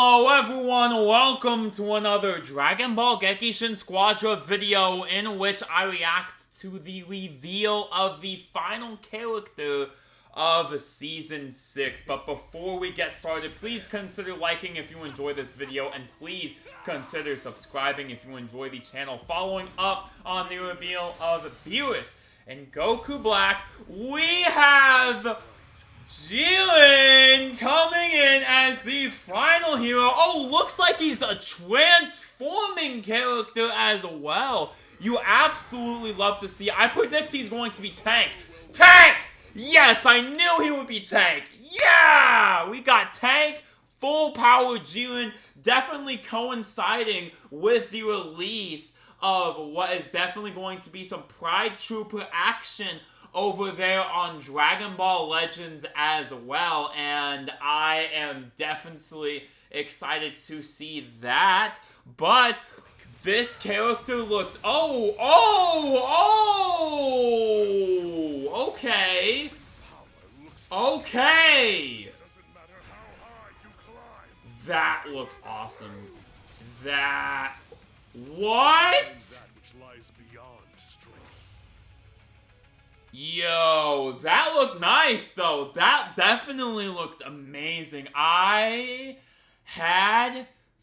Hello everyone, welcome to another Dragon Ball Gekishin Squadra video in which I react to the reveal of the final character of Season 6. But before we get started, please consider liking if you enjoy this video, and please consider subscribing if you enjoy the channel. Following up on the reveal of Beerus and Goku Black, we have Jiren coming in as the final hero. Oh, looks like he's a transforming character as well. You absolutely love to see. I predict he's going to be Tank. Tank! Yes, I knew he would be Tank. Yeah! We got Tank, full power Jiren, definitely coinciding with the release of what is definitely going to be some Pride Trooper action over there on Dragon Ball Legends as well, and I am definitely excited to see that. But this character looks okay. That looks awesome. What? Yo, that looked nice, though. That definitely looked amazing.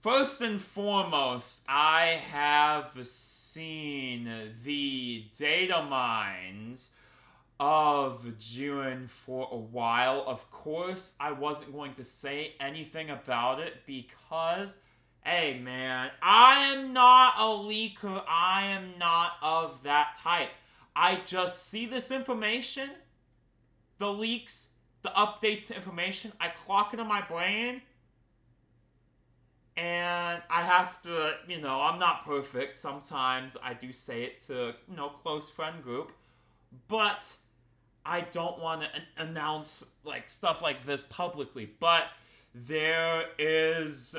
First and foremost, I have seen the data mines of Jiren for a while. Of course, I wasn't going to say anything about it because, hey, man, I am not a leaker. I am not of that type. I just see this information, the leaks, the updates to information, I clock it in my brain, and I have to, I'm not perfect. Sometimes I do say it to, close friend group, but I don't want to announce, stuff like this publicly. But there is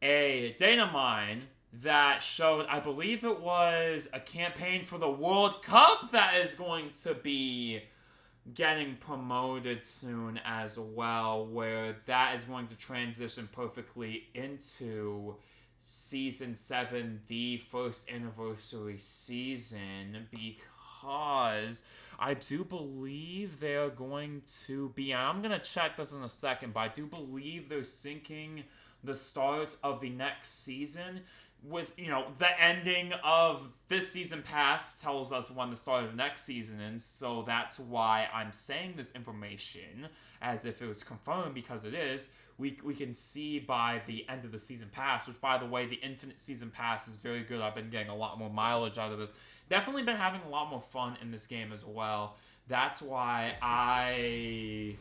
a data mine that showed, I believe it was a campaign for the World Cup that is going to be getting promoted soon as well, where that is going to transition perfectly into Season 7, the first anniversary season, because I do believe they're going to be, and I'm going to check this in a second, but I do believe they're syncing the start of the next season with, the ending of this season pass tells us when the start of the next season is, so that's why I'm saying this information as if it was confirmed, because it is. We can see by the end of the season pass, which, by the way, the Infinite Season Pass is very good. I've been getting a lot more mileage out of this. Definitely been having a lot more fun in this game as well. That's why I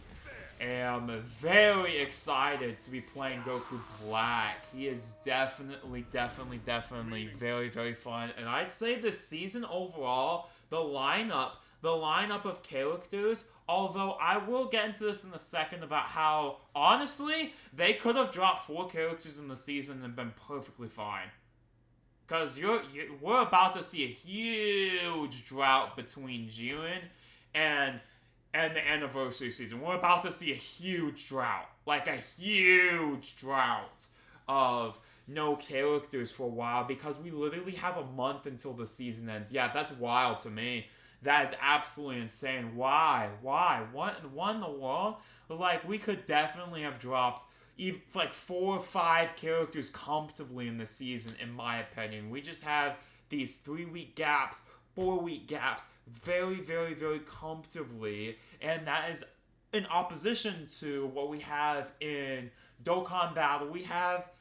am very excited to be playing Goku Black. He is definitely very, very fun. And I'd say this season overall, the lineup of characters, although I will get into this in a second about how, honestly, they could have dropped 4 characters in the season and been perfectly fine. Because we're about to see a huge drought between Jiren and the anniversary season. We're about to see a huge drought. Like a huge drought of no characters for a while, because we literally have a month until the season ends. Yeah, that's wild to me. That is absolutely insane. Why? What in the world? We could definitely have dropped 4 or 5 characters comfortably in the season, in my opinion. We just have these 3-week gaps, 4-week gaps, very, very, very comfortably, and that is in opposition to what we have in Dokkan Battle. We have,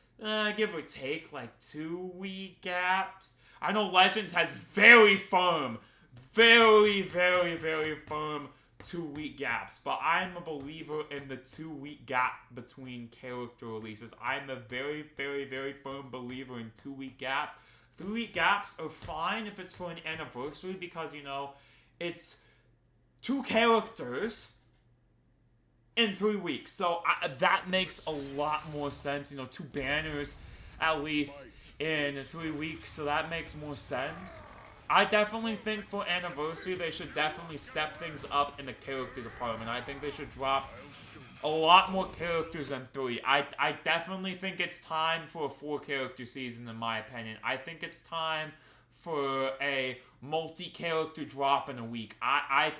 give or take, 2-week gaps. I know Legends has very, very, very firm 2-week gaps, but I'm a believer in the 2-week gap between character releases. I'm a very, very, very firm believer in 2-week gaps. 3-week gaps are fine if it's for an anniversary, because, it's 2 characters in 3 weeks. So that makes a lot more sense. 2 banners, at least, in 3 weeks. So that makes more sense. I definitely think for anniversary, they should definitely step things up in the character department. I think they should drop a lot more characters than 3. I definitely think it's time for a 4-character season, in my opinion. I think it's time for a multi-character drop in a week. I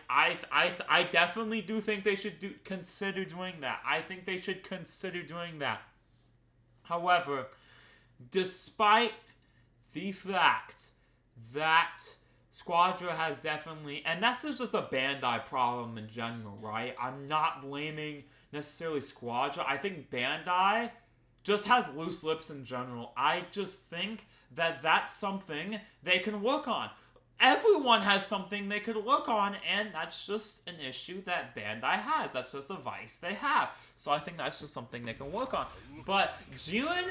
definitely do think they should consider doing that. I think they should consider doing that. However, despite the fact that Squadra has definitely, and this is just a Bandai problem in general, right? I'm not blaming necessarily Squadra. I think Bandai just has loose lips in general. I just think that that's something they can work on. Everyone has something they could work on, and that's just an issue that Bandai has. That's just a vice they have. So I think that's just something they can work on. But Jiren,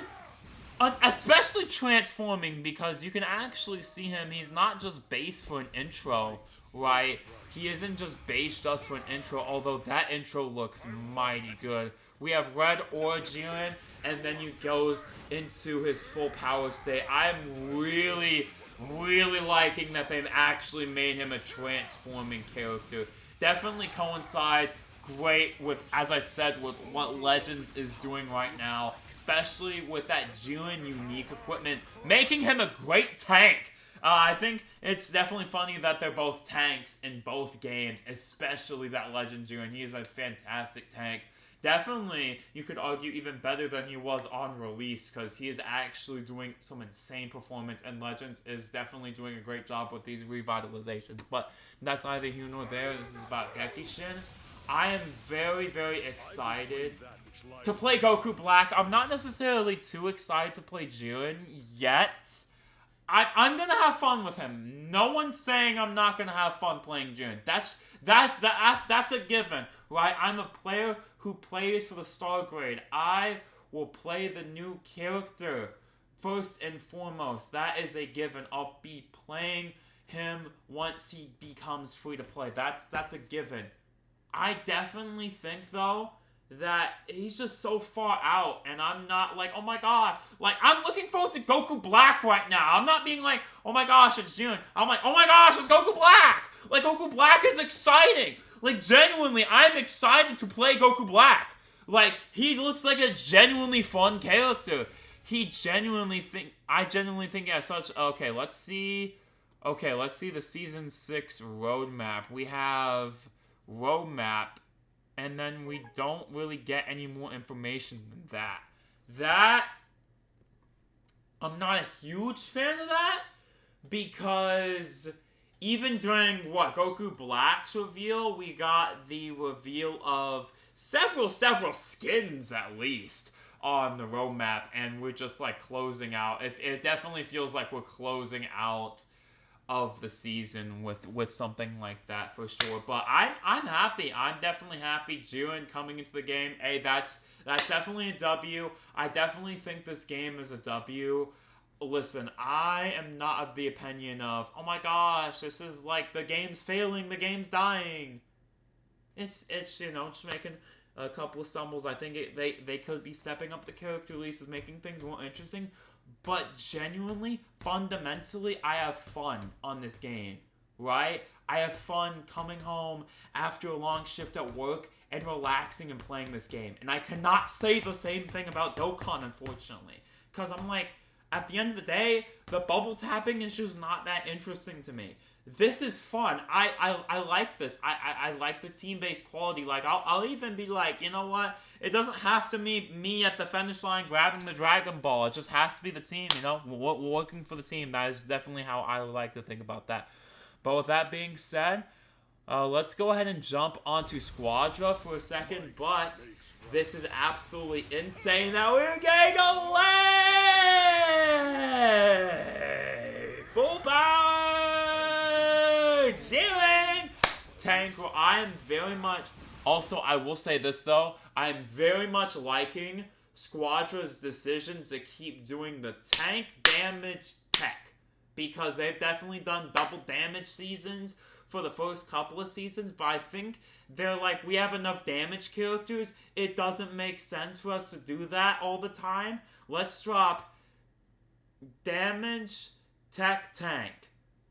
especially transforming, because you can actually see him, he's not just based for an intro, right? He isn't just based just for an intro, although that intro looks mighty good. We have Red or Jiren, and then he goes into his full power state. I'm really liking that they've actually made him a transforming character. Definitely coincides great with, as I said, with what Legends is doing right now, especially with that Jiren unique equipment, making him a great tank. I think it's definitely funny that they're both tanks in both games, especially that Legend Jiren. He is a fantastic tank. Definitely, you could argue even better than he was on release, because he is actually doing some insane performance, and Legends is definitely doing a great job with these revitalizations. But that's neither here nor there. This is about Gekishin. I am very excited to play Goku Black. I'm not necessarily too excited to play Jiren yet. I'm gonna have fun with him. No one's saying I'm not gonna have fun playing Jiren. That's a given, right? I'm a player who plays for the star grade. I will play the new character first and foremost. That is a given. I'll be playing him once he becomes free to play. That's a given. I definitely think though that he's just so far out, and I'm not like, oh my gosh, like, I'm looking forward to Goku Black right now. I'm not being like, oh my gosh, it's June. I'm like, oh my gosh, it's Goku Black. Like, Goku Black is exciting. Like, genuinely, I'm excited to play Goku Black. Like, he looks like a genuinely fun character. I genuinely think he has such, okay, let's see the Season 6 roadmap. We have roadmap, and then we don't really get any more information than that. I'm not a huge fan of that, because even during, Goku Black's reveal, we got the reveal of several skins, at least, on the roadmap, and we're just, like, closing out. It definitely feels like we're closing out of the season with something like that, for sure. But I'm happy. I'm definitely happy. Jiren coming into the game. Hey, that's definitely a W. I definitely think this game is a W. Listen, I am not of the opinion of, oh my gosh, this is like the game's failing, the game's dying. It's just making a couple of stumbles. I think they could be stepping up the character releases, making things more interesting. But genuinely, fundamentally, I have fun on this game, right? I have fun coming home after a long shift at work and relaxing and playing this game. And I cannot say the same thing about Dokkan, unfortunately. Because I'm like, at the end of the day, the bubble tapping is just not that interesting to me. This is fun. I like this. I like the team-based quality. Like, I'll even be like, you know what? It doesn't have to be me at the finish line grabbing the Dragon Ball. It just has to be the team, We're working for the team. That is definitely how I like to think about that. But with that being said, let's go ahead and jump onto Squadra for a second. But this is absolutely insane that we're getting a full power Jiren tank. I am very much... Also, I will say this, though. I am very much liking Squadra's decision to keep doing the tank damage tech, because they've definitely done double damage seasons for the first couple of seasons, but I think they're like, we have enough damage characters. It doesn't make sense for us to do that all the time. Let's drop damage tech tank.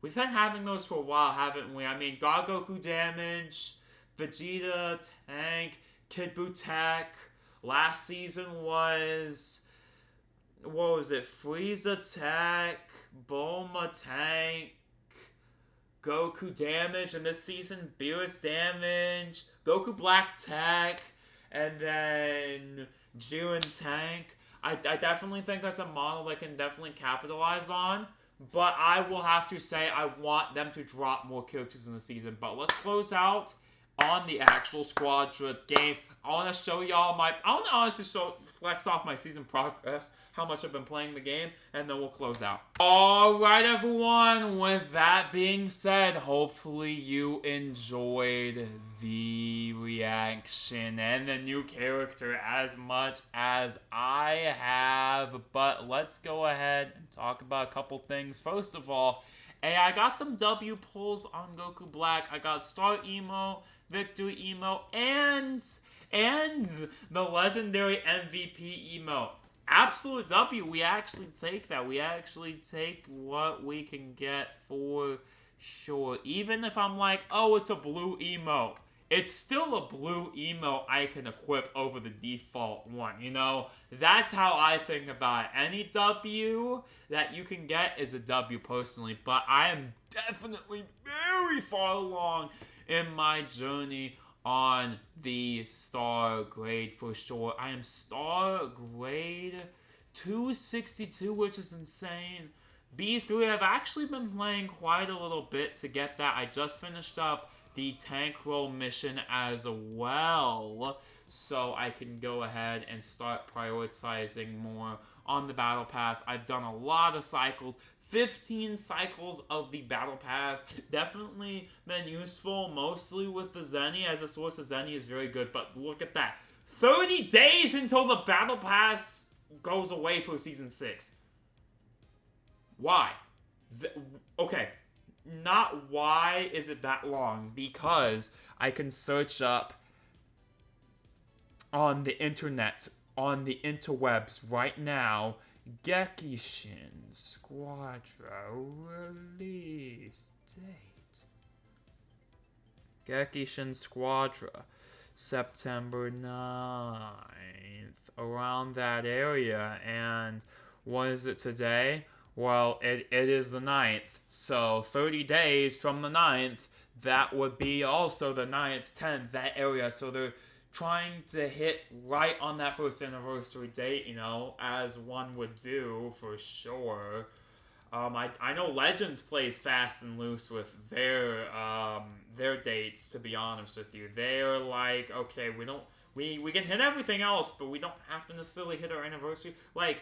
We've been having those for a while, haven't we? I mean, God Goku damage, Vegeta tank, Kid Butek. Last season was, what was it? Frieza Tech, Bulma Tank, Goku Damage, and this season Beerus Damage, Goku Black Tech, and then Jiren Tank. I definitely think that's a model they can definitely capitalize on. But I will have to say I want them to drop more characters in the season. But let's close out on the actual Squadra game. I want to show y'all I want to honestly flex off my season progress, how much I've been playing the game, and then we'll close out. Alright everyone, with that being said, hopefully you enjoyed the reaction and the new character as much as I have. But let's go ahead and talk about a couple things. First of all, I got some W pulls on Goku Black. I got Star Emo, Victory Emo, and the legendary MVP emote. Absolute W. We actually take that. We actually take what we can get for sure. Even if I'm like, oh, it's a blue emote. It's still a blue emote I can equip over the default one, you know? That's how I think about it. Any W that you can get is a W personally, but I am definitely very far along in my journey on the star grade for sure. I am star grade 262, which is insane. B3, I've actually been playing quite a little bit to get that. I just finished up the tank roll mission as well, so I can go ahead and start prioritizing more on the battle pass. I've done a lot of cycles. 15 cycles of the battle pass. Definitely been useful, mostly with the Zenny, as a source of Zenny is very good, but look at that. 30 days until the battle pass goes away for Season 6. Why? Okay, not why is it that long, because I can search up on the internet, on the interwebs right now, Gekishin Squadra release date. Gekishin Squadra, September 9th, around that area. And what is it today? Well, it is the 9th. So 30 days from the 9th, that would be also the 9th, 10th, that area. So they're trying to hit right on that first anniversary date, you know, as one would do for sure. I know Legends plays fast and loose with their dates, to be honest with you. They're like, okay, we can hit everything else, but we don't have to necessarily hit our anniversary. Like,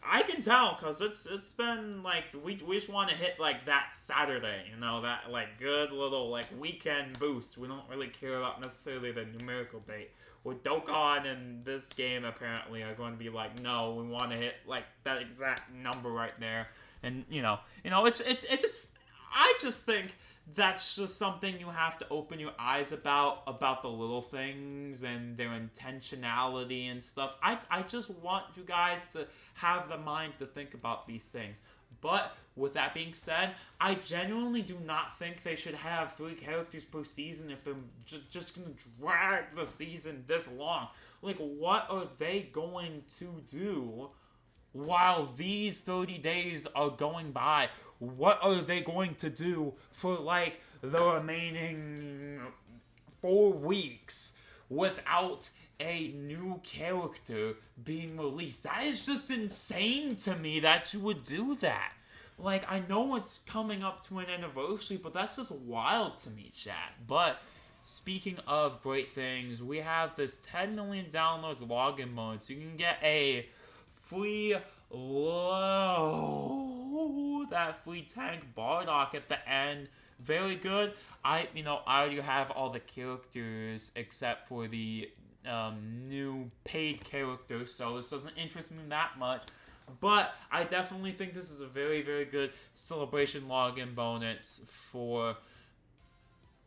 I can tell, because it's been, like, we just want to hit, like, that Saturday, you know, that, like, good little, like, weekend boost. We don't really care about necessarily the numerical date. With Dokkan and this game, apparently, are going to be like, no, we want to hit, like, that exact number right there. And, you know, it's just, I just think that's just something you have to open your eyes about the little things and their intentionality and stuff. I just want you guys to have the mind to think about these things. But with that being said, I genuinely do not think they should have 3 characters per season if they're just going to drag the season this long. Like, what are they going to do while these 30 days are going by? What are they going to do for, like, the remaining 4 weeks without a new character being released? That is just insane to me that you would do that. Like, I know it's coming up to an anniversary, but that's just wild to me, chat. But speaking of great things, we have this 10 million downloads login mode, so you can get a free that free tank Bardock at the end. Very good. I already have all the characters except for the new paid characters, so this doesn't interest me that much. But I definitely think this is a very, very good celebration login bonus for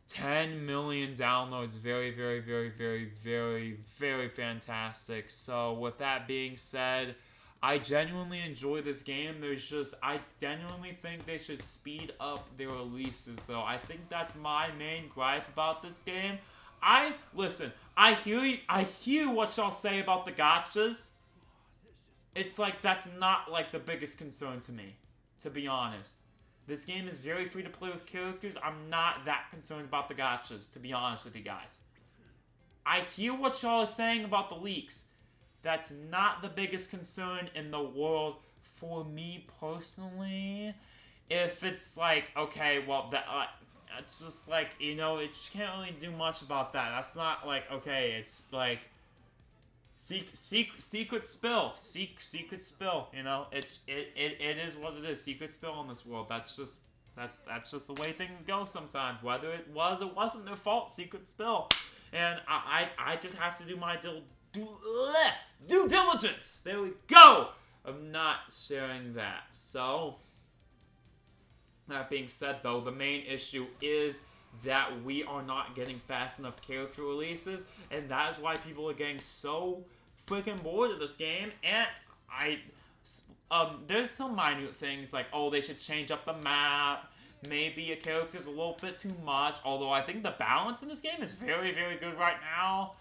10 million downloads. Very, very, very, very, very, very fantastic. So with that being said, I genuinely enjoy this game. I genuinely think they should speed up their releases, though. I think that's my main gripe about this game. I hear what y'all say about the gotchas. It's like, that's not, like, the biggest concern to me, to be honest. This game is very free to play with characters. I'm not that concerned about the gotchas, to be honest with you guys. I hear what y'all are saying about the leaks. That's not the biggest concern in the world for me personally. If it's like, okay, well, that it's just like, you know, it just can't really do much about that. That's not like, okay, it's like secret spill, you know. It is what it is. Secret spill in this world. That's just the way things go sometimes. Whether it was or wasn't their fault, secret spill. And I just have to do my due diligence. There we go. I'm not sharing that. So, that being said, though, the main issue is that we are not getting fast enough character releases, and that is why people are getting so freaking bored of this game. And there's some minute things like, oh, they should change up the map. Maybe a character's a little bit too much. Although I think the balance in this game is very, very good right now.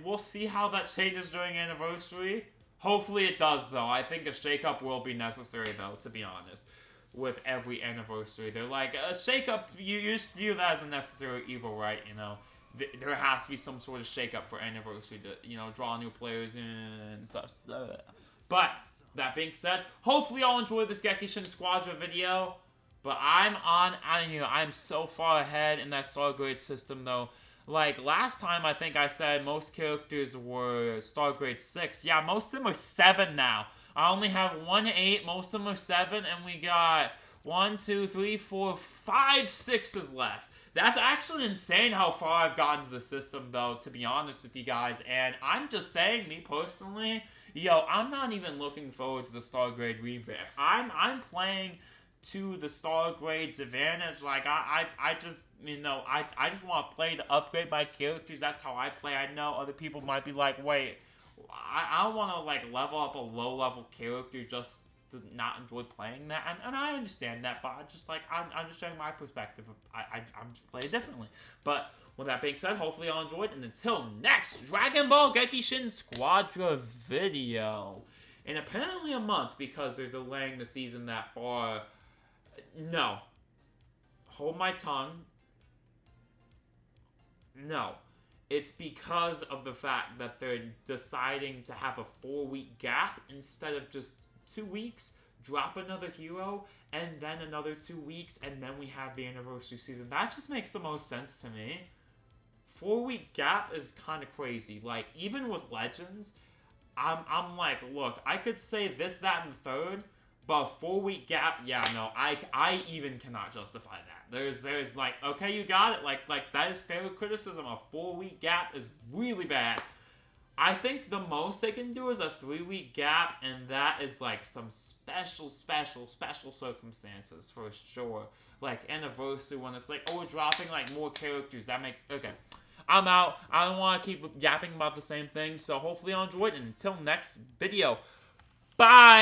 We'll see how that changes during Anniversary. Hopefully it does, though. I think a shakeup will be necessary, though, to be honest. With every Anniversary, they're like, a shakeup, you used to view that as a necessary evil, right? You know, there has to be some sort of shakeup for Anniversary to, you know, draw new players in and stuff. But, that being said, hopefully y'all enjoyed this Gekishin Squadra video. But I'm out of here. I'm so far ahead in that star grade system, though. Like, last time, I think I said most characters were star grade 6. Yeah, most of them are 7 now. I only have 1 to 8. Most of them are 7. And we got 1, 2, 3, 4, 5 6s left. That's actually insane how far I've gotten to the system, though, to be honest with you guys. And I'm just saying, me personally, yo, I'm not even looking forward to the star grade revamp. I'm playing to the star grade's advantage. Like, I just, you know, I just want to play to upgrade my characters. That's how I play. I know other people might be like, wait, I don't want to, like, level up a low-level character just to not enjoy playing that. And I understand that, but I just, like, I'm just showing my perspective. I'm just playing differently. But with that being said, hopefully y'all enjoyed. And until next Dragon Ball Gekishin Squadra video. In apparently a month, because they're delaying the season that far. No. Hold my tongue. No. It's because of the fact that they're deciding to have a 4-week gap instead of just 2 weeks, drop another hero, and then another 2 weeks, and then we have the Anniversary season. That just makes the most sense to me. 4-week gap is kind of crazy. Like, even with Legends, I'm like, look, I could say this, that, and the third, but a 4-week gap, yeah, no, I even cannot justify that. There's like, okay, you got it, like that is fair criticism. A 4-week gap is really bad. I think the most they can do is a 3-week gap, and that is like some special circumstances for sure. Like Anniversary when it's like, oh, we're dropping like more characters. That makes, okay. I'm out. I don't want to keep yapping about the same thing, so hopefully y'all enjoyed it. And until next video, bye!